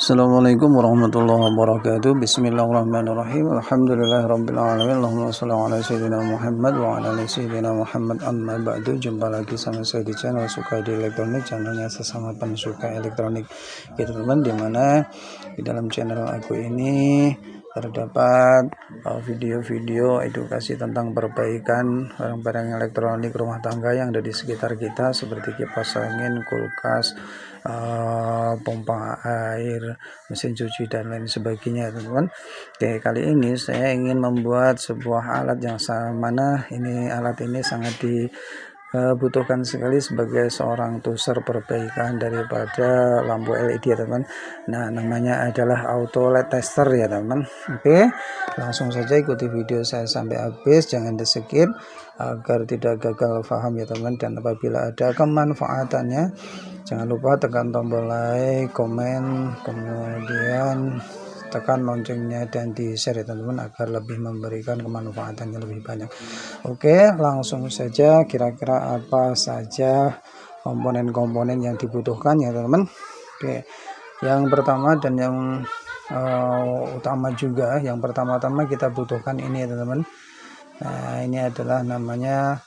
Assalamualaikum warahmatullahi wabarakatuh. Bismillahirrahmanirrahim. Alhamdulillahirabbil alamin. Allahumma shalli ala sayyidina Muhammad wa ala ali sayyidina Muhammad. Amma ba'du. Jumpa lagi sama saya di channel Suka di Elektronik, channelnya sesama pensuka elektronik. Ya teman-teman, di mana di dalam channel aku ini terdapat video-video edukasi tentang perbaikan barang-barang elektronik rumah tangga yang ada di sekitar kita, seperti kipas angin, kulkas, pompa air, mesin cuci, dan lain sebagainya, teman-teman. Oke, kali ini saya ingin membuat sebuah alat yang mana alat ini sangat dibutuhkan sekali sebagai seorang tuser perbaikan daripada lampu LED, ya teman. Nah, namanya adalah auto LED tester, ya teman. Oke, langsung saja ikuti video saya sampai habis, jangan di skip agar tidak gagal paham, ya teman. Dan apabila ada kemanfaatannya, jangan lupa tekan tombol like, komen, kemudian tekan loncengnya dan di share, ya teman-teman, agar lebih memberikan kemanfaatannya lebih banyak. Oke, langsung saja. Kira-kira apa saja komponen-komponen yang dibutuhkan, ya teman-teman? Oke, yang pertama dan yang utama juga, yang pertama-tama kita butuhkan ini, ya teman-teman. Nah, ini adalah namanya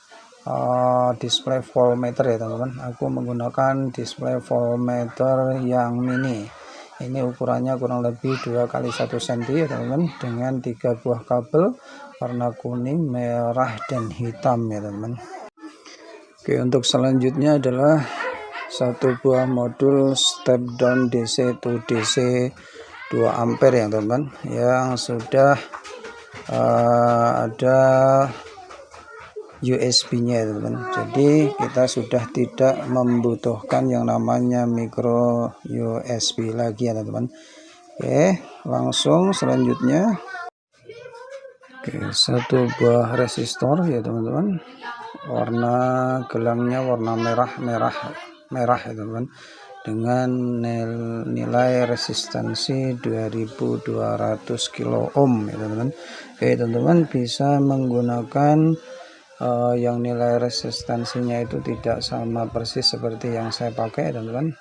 display voltmeter, ya teman-teman. Aku menggunakan display voltmeter yang mini. Ini ukurannya kurang lebih 2 kali 1 cm, ya teman-teman, dengan 3 buah kabel warna kuning, merah, dan hitam, ya teman-teman. Oke, untuk selanjutnya adalah satu buah modul step down DC to DC 2 ampere, ya teman-teman, yang sudah ada USB-nya, teman-teman. Jadi kita sudah tidak membutuhkan yang namanya micro USB lagi, ya teman-teman. Oke, langsung selanjutnya. Oke, satu buah resistor, ya teman-teman. Warna gelangnya warna merah, ya teman-teman, dengan nilai resistansi 2200 kilo ohm, ya teman-teman. Oke, teman-teman bisa menggunakan yang nilai resistansinya itu tidak sama persis seperti yang saya pakai, teman-teman.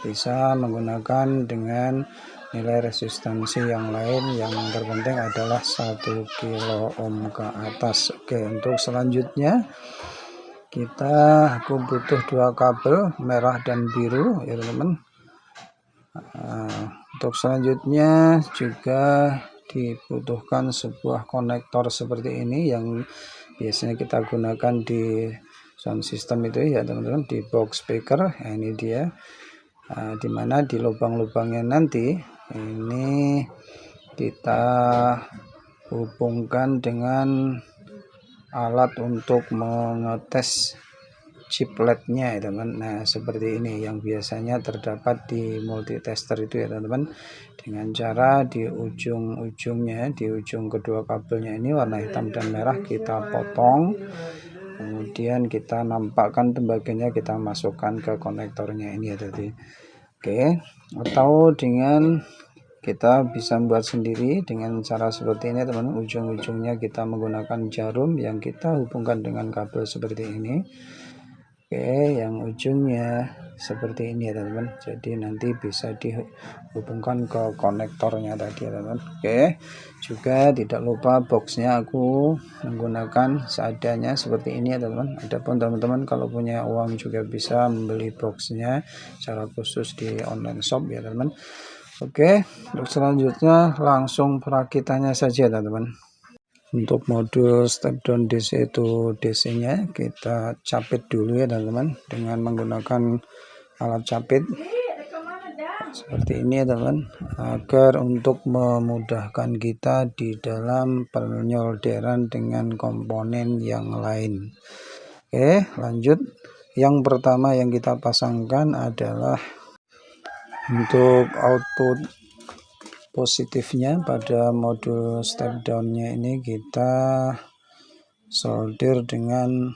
Bisa menggunakan dengan nilai resistansi yang lain, yang terpenting adalah 1 kilo ohm ke atas. Oke, untuk selanjutnya aku butuh 2 kabel merah dan biru, ya teman-teman. Untuk selanjutnya juga dibutuhkan sebuah konektor seperti ini yang biasanya kita gunakan di sound system itu, ya teman-teman, di box speaker. Nah, ini dia, dimana di lubang-lubangnya nanti ini kita hubungkan dengan alat untuk mengetes chip LED-nya, ya teman. Nah, seperti ini yang biasanya terdapat di multitester itu, ya teman-teman, dengan cara di ujung-ujungnya, di ujung kedua kabelnya ini warna hitam dan merah kita potong, kemudian kita nampakkan tembaganya, kita masukkan ke konektornya ini, ya tadi. Oke, atau dengan kita bisa membuat sendiri dengan cara seperti ini, teman. Ujung-ujungnya kita menggunakan jarum yang kita hubungkan dengan kabel seperti ini. Oke, yang ujungnya seperti ini, ya teman-teman. Jadi nanti bisa dihubungkan ke konektornya tadi, ya teman-teman. Oke, juga tidak lupa boxnya aku menggunakan seadanya seperti ini, ya teman-teman. Adapun teman-teman kalau punya uang juga bisa membeli boxnya secara khusus di online shop, ya teman-teman. Oke, untuk selanjutnya langsung perakitannya saja, teman-teman. Untuk modul step down DC itu DC-nya kita capit dulu, ya teman-teman, dengan menggunakan alat capit seperti ini, ya teman, agar untuk memudahkan kita di dalam penyolderan dengan komponen yang lain. Oke, lanjut. Yang pertama yang kita pasangkan adalah untuk output positifnya pada modul step down-nya ini kita solder dengan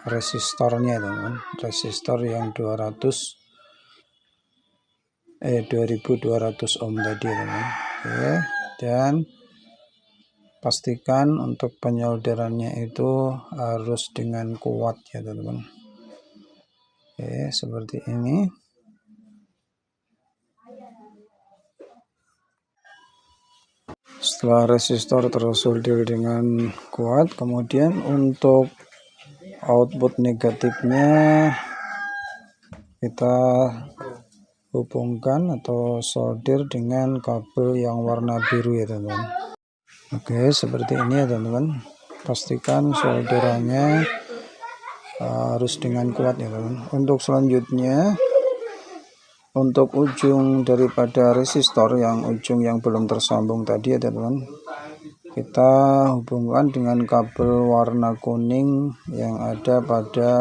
resistornya, teman-teman. Resistor yang 2200 ohm tadi, teman-teman. Oke, dan pastikan untuk penyolderannya itu harus dengan kuat, ya teman-teman. Oke, seperti ini. Setelah resistor tersolder dengan kuat, kemudian untuk output negatifnya kita hubungkan atau solder dengan kabel yang warna biru ya teman-teman. Oke, seperti ini ya teman-teman. Pastikan solderannya harus dengan kuat ya teman-teman. Untuk selanjutnya, untuk ujung daripada resistor yang ujung yang belum tersambung tadi ya teman-teman, kita hubungkan dengan kabel warna kuning yang ada pada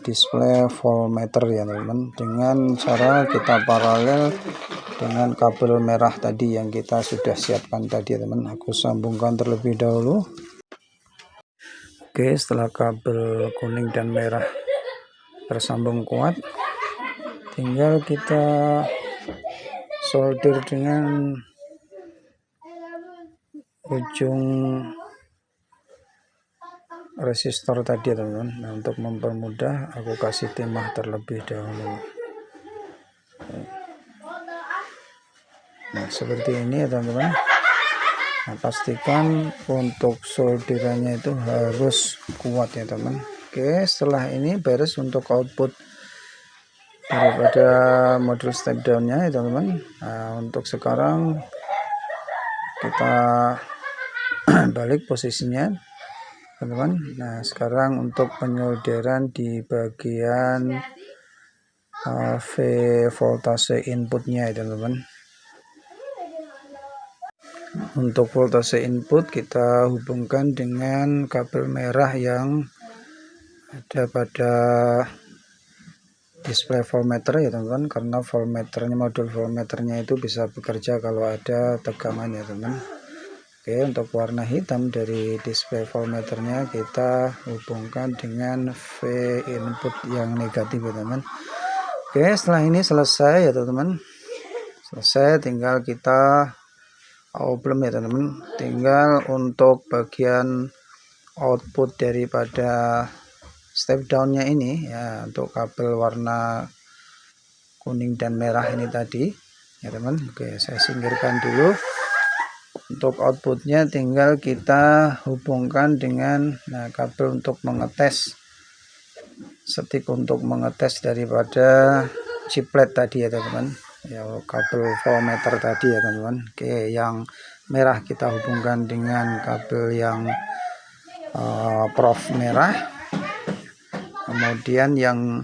display voltmeter ya teman-teman, dengan cara kita paralel dengan kabel merah tadi yang kita sudah siapkan tadi ya teman. Aku sambungkan terlebih dahulu. Oke, setelah kabel kuning dan merah tersambung kuat, tinggal kita solder dengan ujung resistor tadi ya teman-teman. Nah, untuk mempermudah aku kasih timah terlebih dahulu. Nah, seperti ini ya teman-teman. Nah, pastikan untuk solderannya itu harus kuat ya teman. Oke, setelah ini beres untuk output daripada modul step down-nya ya teman-teman. Nah, untuk sekarang kita balik posisinya teman-teman. Nah, sekarang untuk penyolderan di bagian V voltase inputnya ya teman-teman. Untuk voltase input kita hubungkan dengan kabel merah yang ada pada display voltmeter ya teman-teman, karena voltmeternya, modul voltmeternya itu bisa bekerja kalau ada tegangan ya teman. Oke, untuk warna hitam dari display voltmeternya kita hubungkan dengan V input yang negatif ya teman. Oke, setelah ini selesai ya teman-teman. Selesai, tinggal kita belum ya teman-teman. Tinggal untuk bagian output daripada step down-nya ini ya, untuk kabel warna kuning dan merah ini tadi ya teman. Oke, saya singkirkan dulu. Untuk outputnya tinggal kita hubungkan dengan kabel untuk mengetes, stick untuk mengetes daripada chiplet tadi ya teman-teman, ya kabel voltmeter tadi ya teman-teman. Oke, yang merah kita hubungkan dengan kabel yang prof merah, kemudian yang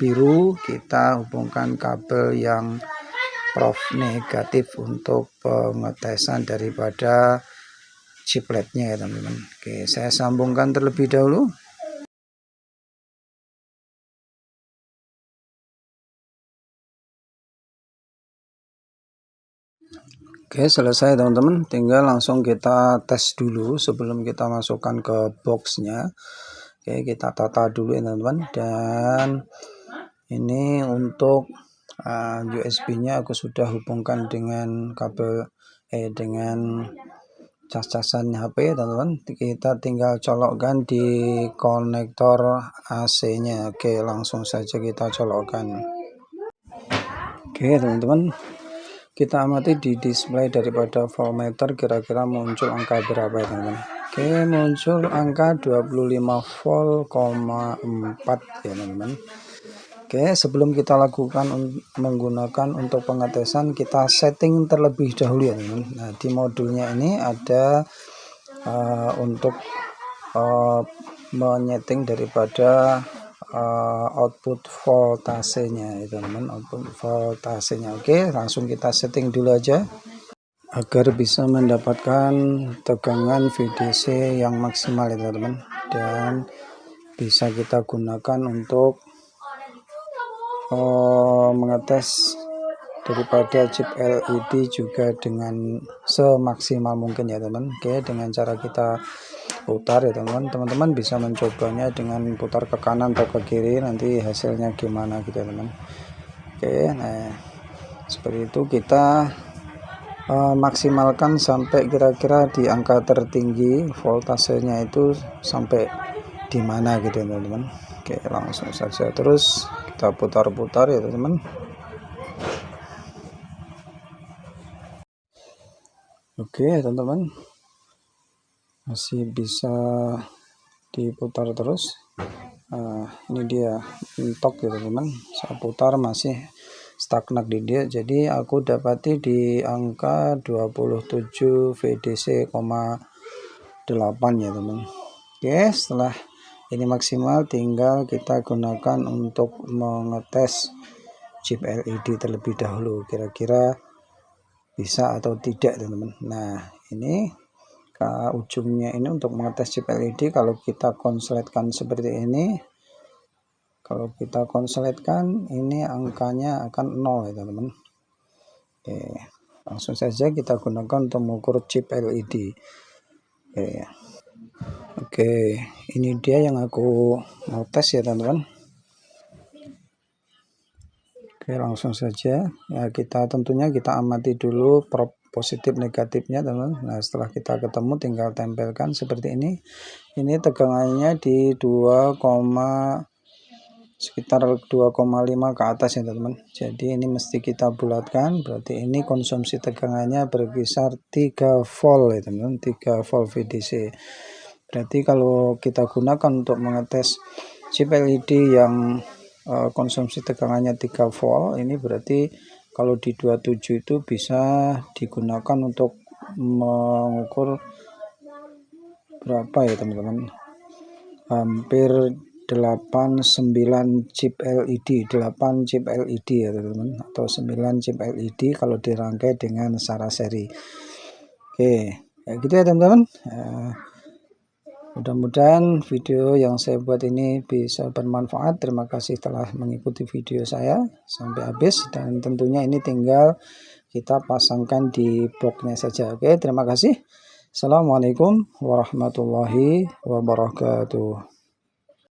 biru kita hubungkan kabel yang prof negatif untuk pengetesan daripada chipletnya ya teman-teman. Oke, saya sambungkan terlebih dahulu. Oke, selesai teman-teman. Tinggal langsung kita tes dulu sebelum kita masukkan ke boxnya. Oke, kita tata dulu ya teman-teman. Dan ini untuk USB-nya aku sudah hubungkan dengan kabel dengan cas-casan HP teman-teman. Kita tinggal colokkan di konektor AC-nya. Oke, langsung saja kita colokkan. Oke teman-teman, kita amati di display daripada voltmeter kira-kira muncul angka berapa ya teman-teman. Oke, muncul angka 25 volt,4 ya teman-teman. Oke, sebelum kita lakukan menggunakan untuk pengetesan, kita setting terlebih dahulu ya teman-teman. Nah, di modulnya ini ada untuk menyeting daripada output voltasenya ya teman-teman, output voltasenya. Oke, langsung kita setting dulu aja agar bisa mendapatkan tegangan VDC yang maksimal ya teman-teman, dan bisa kita gunakan untuk mengetes daripada chip LED juga dengan semaksimal mungkin ya teman. Oke, dengan cara kita putar ya teman-teman. Teman-teman bisa mencobanya dengan putar ke kanan atau ke kiri, nanti hasilnya gimana gitu ya teman. Oke, nah seperti itu kita maksimalkan sampai kira-kira di angka tertinggi voltasenya itu sampai di mana gitu ya teman-teman. Oke, langsung saja terus kita putar-putar ya teman-teman. Oke teman-teman, masih bisa diputar terus. Ini dia mentok ya teman-teman, saya putar masih stagnan di dia, jadi aku dapati di angka 27 VDC,8 ya teman. Oke, setelah ini maksimal, tinggal kita gunakan untuk mengetes chip LED terlebih dahulu, kira-kira bisa atau tidak teman-teman. Nah ini ke ujungnya ini untuk mengetes chip LED. Kalau kita konsletkan seperti ini, kalau kita konsletkan ini angkanya akan 0 ya teman-teman. Oke, langsung saja kita gunakan untuk mengukur chip LED. Oke, ini dia yang aku mau tes ya teman-teman. Oke, langsung saja ya, kita tentunya kita amati dulu prop positif negatifnya teman-teman. Nah setelah kita ketemu tinggal tempelkan seperti ini. Ini tegangannya di sekitar 2,5 ke atas ya teman-teman. Jadi ini mesti kita bulatkan, berarti ini konsumsi tegangannya berkisar 3 volt ya teman-teman, 3 volt VDC. Berarti kalau kita gunakan untuk mengetes chip LED yang konsumsi tegangannya 3 volt, ini berarti kalau di 27 itu bisa digunakan untuk mengukur berapa ya teman-teman, hampir 8 chip LED, 8 chip LED ya teman-teman, atau 9 chip LED kalau dirangkai dengan secara seri. Oke, ya gitu ya teman-teman. Mudah-mudahan video yang saya buat ini bisa bermanfaat. Terima kasih telah mengikuti video saya sampai habis, dan tentunya ini tinggal kita pasangkan di boxnya saja. Oke, terima kasih. Assalamualaikum warahmatullahi wabarakatuh.